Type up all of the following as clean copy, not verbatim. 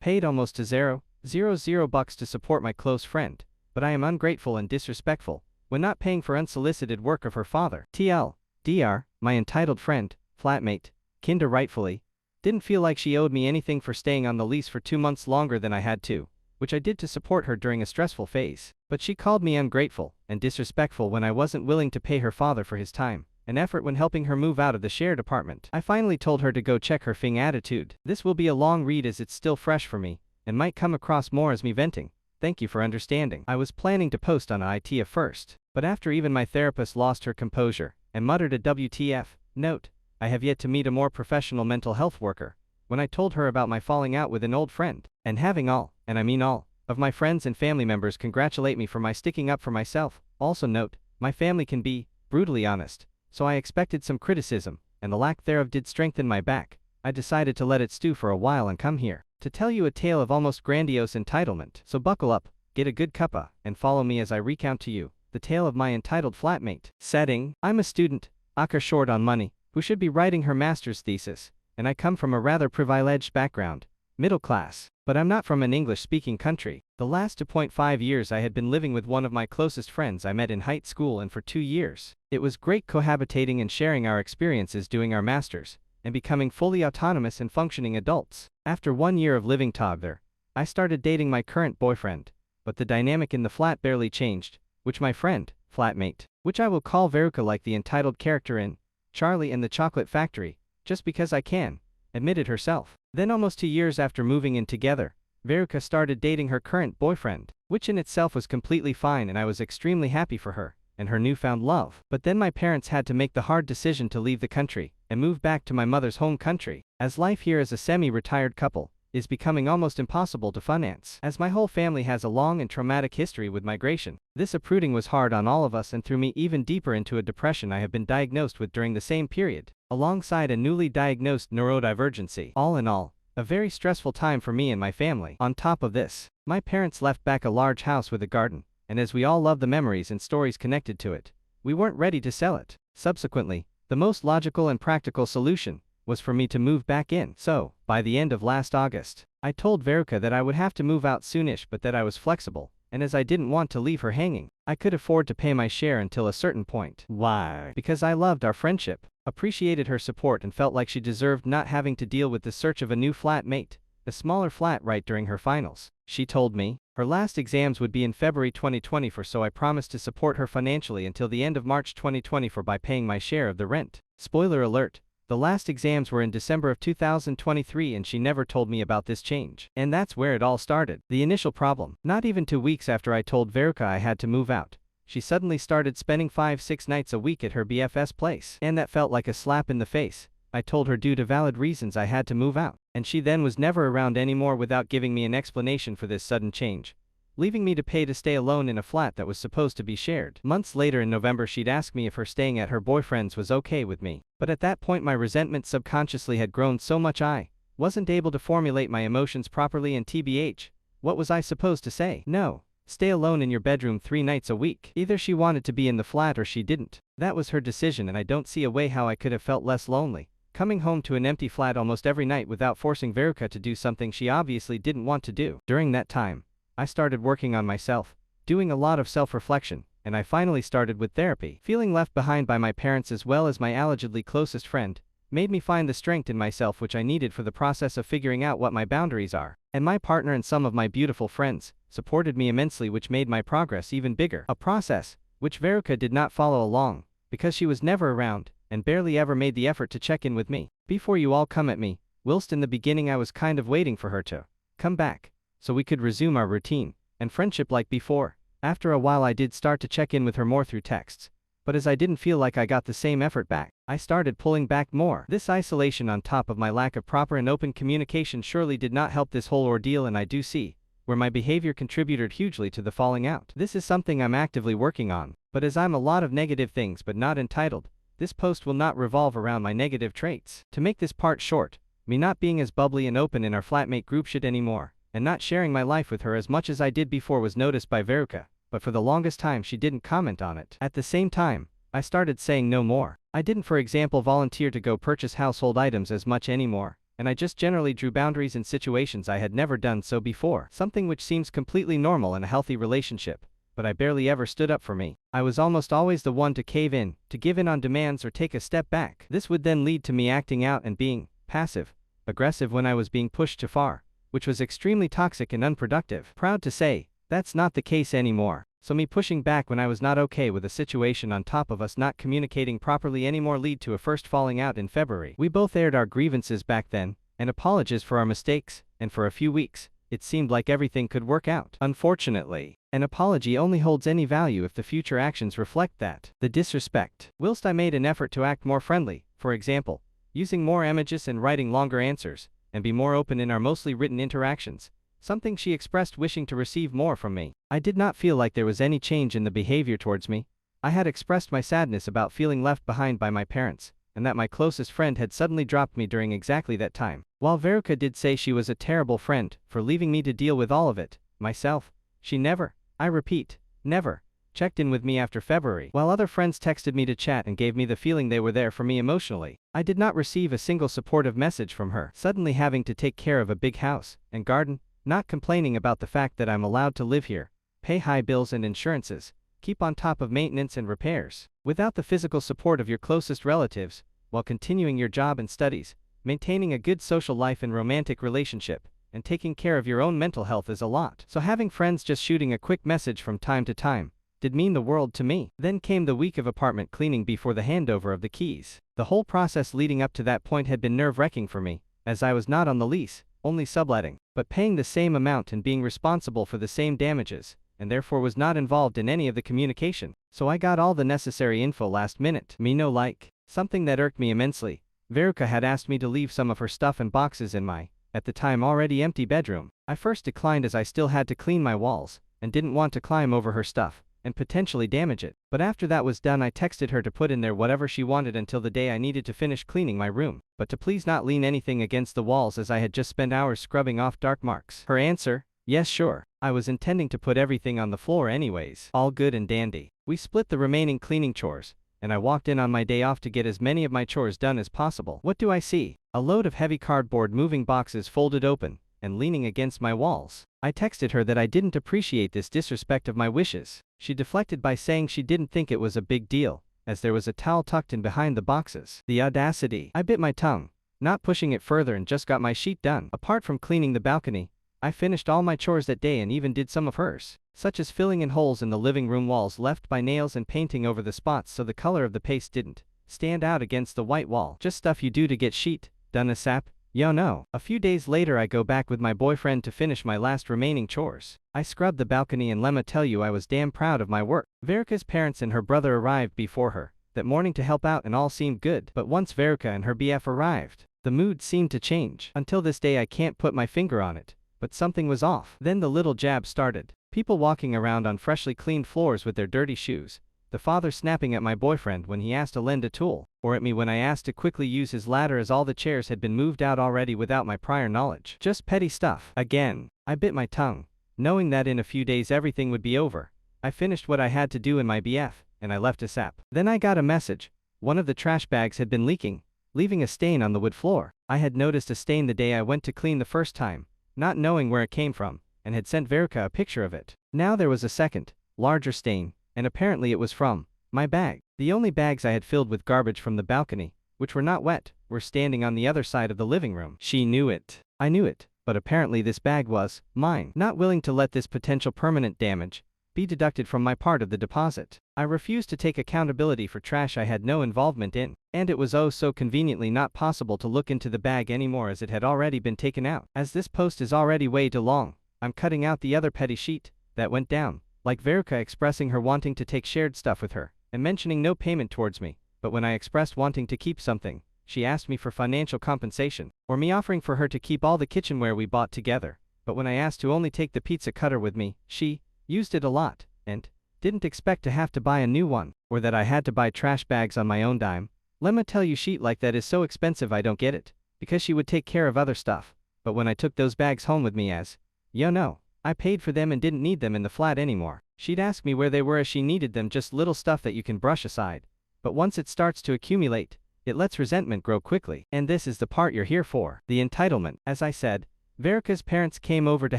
Paid almost to zero bucks to support my close friend, but I am ungrateful and disrespectful when not paying for unsolicited work of her father. TLDR, my entitled friend, flatmate, kinda rightfully, didn't feel like she owed me anything for staying on the lease for 2 months longer than I had to, which I did to support her during a stressful phase. But she called me ungrateful and disrespectful when I wasn't willing to pay her father for his time and effort when helping her move out of the shared apartment. I finally told her to go check her fing attitude. This will be a long read as it's still fresh for me, and might come across more as me venting. Thank you for understanding. I was planning to post on IT at first, but after even my therapist lost her composure and muttered a WTF, note, I have yet to meet a more professional mental health worker, when I told her about my falling out with an old friend, and having all, and I mean all, of my friends and family members congratulate me for my sticking up for myself. Also note, my family can be brutally honest, so I expected some criticism, and the lack thereof did strengthen my back. I decided to let it stew for a while and come here to tell you a tale of almost grandiose entitlement. So buckle up, get a good cuppa, and follow me as I recount to you the tale of my entitled flatmate. Setting: I'm a student, aka short on money, who should be writing her master's thesis, and I come from a rather privileged background, middle class, but I'm not from an English-speaking country. The last 2.5 years I had been living with one of my closest friends I met in high school, and for 2 years. It was great cohabitating and sharing our experiences doing our masters, and becoming fully autonomous and functioning adults. After 1 year of living together, I started dating my current boyfriend, but the dynamic in the flat barely changed, which my friend, flatmate, which I will call Veruca like the entitled character in Charlie and the Chocolate Factory, just because I can, admitted herself. Then almost 2 years after moving in together, Veruca started dating her current boyfriend, which in itself was completely fine, and I was extremely happy for her and her newfound love. But then my parents had to make the hard decision to leave the country and move back to my mother's home country, as life here as a semi-retired couple is becoming almost impossible to finance. As my whole family has a long and traumatic history with migration, this uprooting was hard on all of us and threw me even deeper into a depression I have been diagnosed with during the same period, alongside a newly diagnosed neurodivergency. All in all, a very stressful time for me and my family. On top of this, my parents left back a large house with a garden, and as we all love the memories and stories connected to it, we weren't ready to sell it. Subsequently, the most logical and practical solution was for me to move back in. So, by the end of last August, I told Veruca that I would have to move out soonish, but that I was flexible, and as I didn't want to leave her hanging, I could afford to pay my share until a certain point. Why? Because I loved our friendship, appreciated her support, and felt like she deserved not having to deal with the search of a new flatmate, a smaller flat right during her finals. She told me her last exams would be in February 2024, so I promised to support her financially until the end of March 2024 by paying my share of the rent. Spoiler alert, the last exams were in December of 2023, and she never told me about this change. And that's where it all started. The initial problem: not even 2 weeks after I told Veruca I had to move out, she suddenly started spending 5-6 nights a week at her BFS place. And that felt like a slap in the face. I told her due to valid reasons I had to move out, and she then was never around anymore without giving me an explanation for this sudden change, leaving me to pay to stay alone in a flat that was supposed to be shared. Months later in November, she'd ask me if her staying at her boyfriend's was okay with me, but at that point my resentment subconsciously had grown so much I wasn't able to formulate my emotions properly, and TBH, what was I supposed to say? No. Stay alone in your bedroom 3 nights a week. Either she wanted to be in the flat or she didn't. That was her decision, and I don't see a way how I could have felt less lonely coming home to an empty flat almost every night without forcing Veruca to do something she obviously didn't want to do. During that time, I started working on myself, doing a lot of self-reflection, and I finally started with therapy. Feeling left behind by my parents as well as my allegedly closest friend made me find the strength in myself which I needed for the process of figuring out what my boundaries are. And my partner and some of my beautiful friends supported me immensely, which made my progress even bigger. A process which Veruca did not follow along, because she was never around and barely ever made the effort to check in with me. Before you all come at me, whilst in the beginning I was kind of waiting for her to come back, so we could resume our routine and friendship like before. After a while I did start to check in with her more through texts, but as I didn't feel like I got the same effort back, I started pulling back more. This isolation on top of my lack of proper and open communication surely did not help this whole ordeal, and I do see where my behavior contributed hugely to the falling out. This is something I'm actively working on, but as I'm a lot of negative things but not entitled, this post will not revolve around my negative traits. To make this part short, me not being as bubbly and open in our flatmate group shit anymore, and not sharing my life with her as much as I did before was noticed by Veruca, but for the longest time she didn't comment on it. At the same time, I started saying no more. I didn't, for example, volunteer to go purchase household items as much anymore, and I just generally drew boundaries in situations I had never done so before. Something which seems completely normal in a healthy relationship, but I barely ever stood up for me. I was almost always the one to cave in, to give in on demands or take a step back. This would then lead to me acting out and being passive aggressive when I was being pushed too far, which was extremely toxic and unproductive. Proud to say, that's not the case anymore. So me pushing back when I was not okay with a situation on top of us not communicating properly anymore lead to a first falling out in February. We both aired our grievances back then, and apologized for our mistakes, and for a few weeks, it seemed like everything could work out. Unfortunately, an apology only holds any value if the future actions reflect that. The disrespect. Whilst I made an effort to act more friendly, for example, using more emojis and writing longer answers, and be more open in our mostly written interactions, something she expressed wishing to receive more from me. I did not feel like there was any change in the behavior towards me. I had expressed my sadness about feeling left behind by my parents, and that my closest friend had suddenly dropped me during exactly that time. While Veruca did say she was a terrible friend for leaving me to deal with all of it myself, she never, I repeat, never, checked in with me after February. While other friends texted me to chat and gave me the feeling they were there for me emotionally, I did not receive a single supportive message from her. Suddenly having to take care of a big house and garden, not complaining about the fact that I'm allowed to live here, pay high bills and insurances, keep on top of maintenance and repairs, without the physical support of your closest relatives, while continuing your job and studies, maintaining a good social life and romantic relationship, and taking care of your own mental health is a lot. So having friends just shooting a quick message from time to time did mean the world to me. Then came the week of apartment cleaning before the handover of the keys. The whole process leading up to that point had been nerve-wracking for me, as I was not on the lease, only subletting, but paying the same amount and being responsible for the same damages, and therefore was not involved in any of the communication. So I got all the necessary info last minute. Me no like. Something that irked me immensely. Veruca had asked me to leave some of her stuff and boxes in my, at the time already empty bedroom. I first declined as I still had to clean my walls, and didn't want to climb over her stuff and potentially damage it. But after that was done I texted her to put in there whatever she wanted until the day I needed to finish cleaning my room, but to please not lean anything against the walls as I had just spent hours scrubbing off dark marks. Her answer, yes sure. I was intending to put everything on the floor anyways. All good and dandy. We split the remaining cleaning chores, and I walked in on my day off to get as many of my chores done as possible. What do I see? A load of heavy cardboard moving boxes folded open and leaning against my walls. I texted her that I didn't appreciate this disrespect of my wishes. She deflected by saying she didn't think it was a big deal, as there was a towel tucked in behind the boxes. The audacity. I bit my tongue, not pushing it further, and just got my sheet done. Apart from cleaning the balcony, I finished all my chores that day and even did some of hers, such as filling in holes in the living room walls left by nails and painting over the spots so the color of the paste didn't stand out against the white wall. Just stuff you do to get sheet done ASAP. Yo no. A few days later I go back with my boyfriend to finish my last remaining chores. I scrubbed the balcony and lemma tell you I was damn proud of my work. Veruca's parents and her brother arrived before her that morning to help out and all seemed good. But once Veruca and her BF arrived, the mood seemed to change. Until this day I can't put my finger on it, but something was off. Then the little jab started. People walking around on freshly cleaned floors with their dirty shoes. The father snapping at my boyfriend when he asked to lend a tool, or at me when I asked to quickly use his ladder as all the chairs had been moved out already without my prior knowledge. Just petty stuff. Again, I bit my tongue, knowing that in a few days everything would be over. I finished what I had to do in my BF, and I left ASAP. Then I got a message. One of the trash bags had been leaking, leaving a stain on the wood floor. I had noticed a stain the day I went to clean the first time, not knowing where it came from, and had sent Veruca a picture of it. Now there was a second, larger stain, and apparently it was from my bag. The only bags I had filled with garbage from the balcony, which were not wet, were standing on the other side of the living room. She knew it. I knew it, but apparently this bag was mine. Not willing to let this potential permanent damage be deducted from my part of the deposit, I refused to take accountability for trash I had no involvement in, and it was oh so conveniently not possible to look into the bag anymore as it had already been taken out. As this post is already way too long, I'm cutting out the other petty sheet that went down, like Veruca expressing her wanting to take shared stuff with her, and mentioning no payment towards me, but when I expressed wanting to keep something, she asked me for financial compensation, or me offering for her to keep all the kitchenware we bought together, but when I asked to only take the pizza cutter with me, she used it a lot, and didn't expect to have to buy a new one, or that I had to buy trash bags on my own dime. Lemma tell you sheet like that is so expensive I don't get it, because she would take care of other stuff, but when I took those bags home with me as, yo no, I paid for them and didn't need them in the flat anymore. She'd ask me where they were as she needed them, just little stuff that you can brush aside, but once it starts to accumulate, it lets resentment grow quickly. And this is the part you're here for. The entitlement. As I said, Verika's parents came over to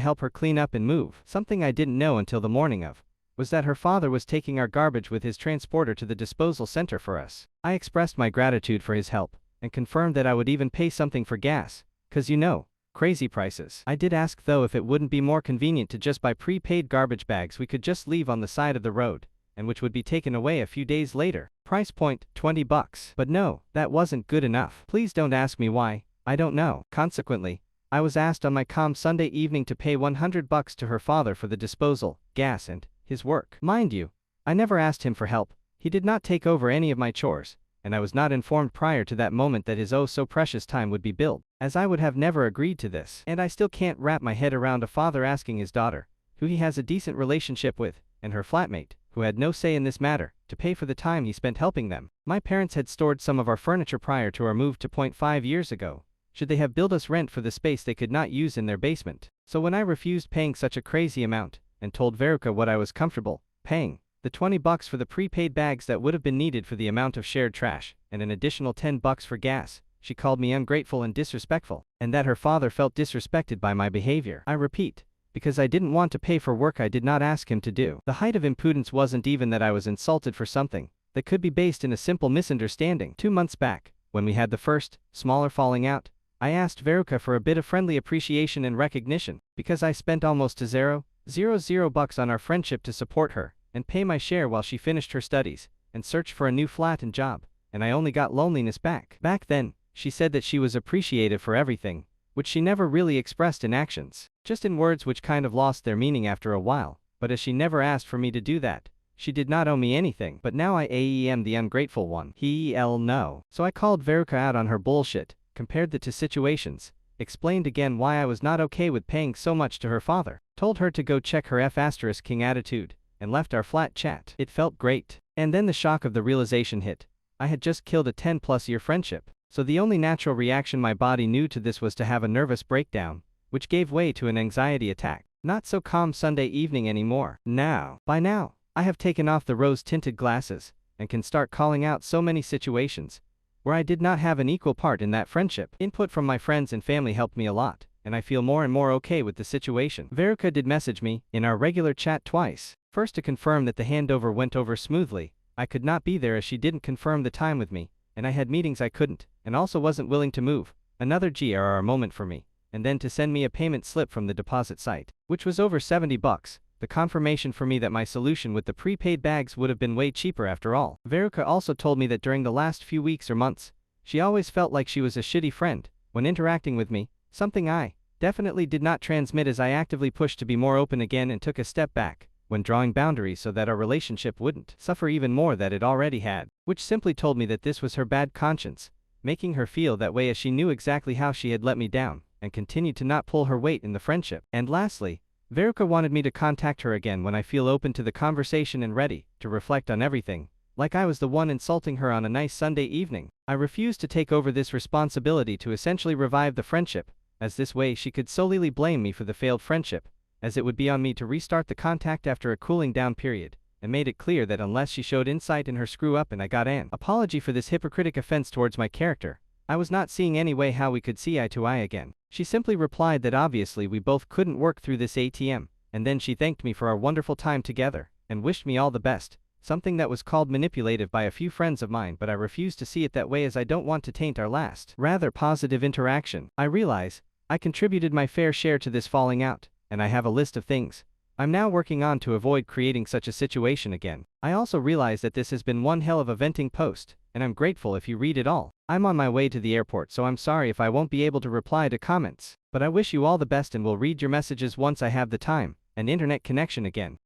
help her clean up and move. Something I didn't know until the morning of was that her father was taking our garbage with his transporter to the disposal center for us. I expressed my gratitude for his help and confirmed that I would even pay something for gas, 'cause you know, crazy prices. I did ask though if it wouldn't be more convenient to just buy prepaid garbage bags we could just leave on the side of the road, and which would be taken away a few days later. Price point, $20. But no, that wasn't good enough. Please don't ask me why, I don't know. Consequently, I was asked on my calm Sunday evening to pay $100 to her father for the disposal, gas and his work. Mind you, I never asked him for help, he did not take over any of my chores, and I was not informed prior to that moment that his oh so precious time would be billed, as I would have never agreed to this. And I still can't wrap my head around a father asking his daughter, who he has a decent relationship with, and her flatmate, who had no say in this matter, to pay for the time he spent helping them. My parents had stored some of our furniture prior to our move to 0.5 years ago, should they have billed us rent for the space they could not use in their basement. So when I refused paying such a crazy amount, and told Verika what I was comfortable paying, the $20 for the prepaid bags that would have been needed for the amount of shared trash, and an additional $10 for gas, she called me ungrateful and disrespectful, and that her father felt disrespected by my behavior. I repeat, because I didn't want to pay for work I did not ask him to do. The height of impudence wasn't even that I was insulted for something that could be based in a simple misunderstanding. 2 months back, when we had the first, smaller falling out, I asked Verika for a bit of friendly appreciation and recognition, because I spent almost $0.00 on our friendship to support her, and pay my share while she finished her studies, and searched for a new flat and job, and I only got loneliness back. Back then, she said that she was appreciative for everything, which she never really expressed in actions, just in words which kind of lost their meaning after a while, but as she never asked for me to do that, she did not owe me anything. But now I am the ungrateful one. No. So I called Verika out on her bullshit, compared the two situations, explained again why I was not okay with paying so much to her father, told her to go check her F***king attitude, and left our flat chat. It felt great. And then the shock of the realization hit. I had just killed a 10+ year friendship, so the only natural reaction my body knew to this was to have a nervous breakdown, which gave way to an anxiety attack. Not so calm Sunday evening anymore. By now, I have taken off the rose-tinted glasses, and can start calling out so many situations where I did not have an equal part in that friendship. Input from my friends and family helped me a lot, and I feel more and more okay with the situation. Verika did message me in our regular chat twice. First to confirm that the handover went over smoothly. I could not be there as she didn't confirm the time with me, and I had meetings I couldn't, and also wasn't willing to move. Another GRR moment for me. And then to send me a payment slip from the deposit site, which was over $70. The confirmation for me that my solution with the prepaid bags would have been way cheaper after all. Verika also told me that during the last few weeks or months, she always felt like she was a shitty friend when interacting with me, something I definitely did not transmit as I actively pushed to be more open again and took a step back when drawing boundaries so that our relationship wouldn't suffer even more that it already had, which simply told me that this was her bad conscience, making her feel that way as she knew exactly how she had let me down, and continued to not pull her weight in the friendship. And lastly, Verika wanted me to contact her again when I feel open to the conversation and ready to reflect on everything, like I was the one insulting her on a nice Sunday evening. I refused to take over this responsibility to essentially revive the friendship, as this way she could solely blame me for the failed friendship, as it would be on me to restart the contact after a cooling down period, and made it clear that unless she showed insight in her screw up and I got an apology for this hypocritic offense towards my character, I was not seeing any way how we could see eye to eye again. She simply replied that obviously we both couldn't work through this ATM, and then she thanked me for our wonderful time together, and wished me all the best, something that was called manipulative by a few friends of mine, but I refuse to see it that way as I don't want to taint our last, rather positive interaction. I realize I contributed my fair share to this falling out, and I have a list of things I'm now working on to avoid creating such a situation again. I also realize that this has been one hell of a venting post, and I'm grateful if you read it all. I'm on my way to the airport, so I'm sorry if I won't be able to reply to comments, but I wish you all the best and will read your messages once I have the time and internet connection again.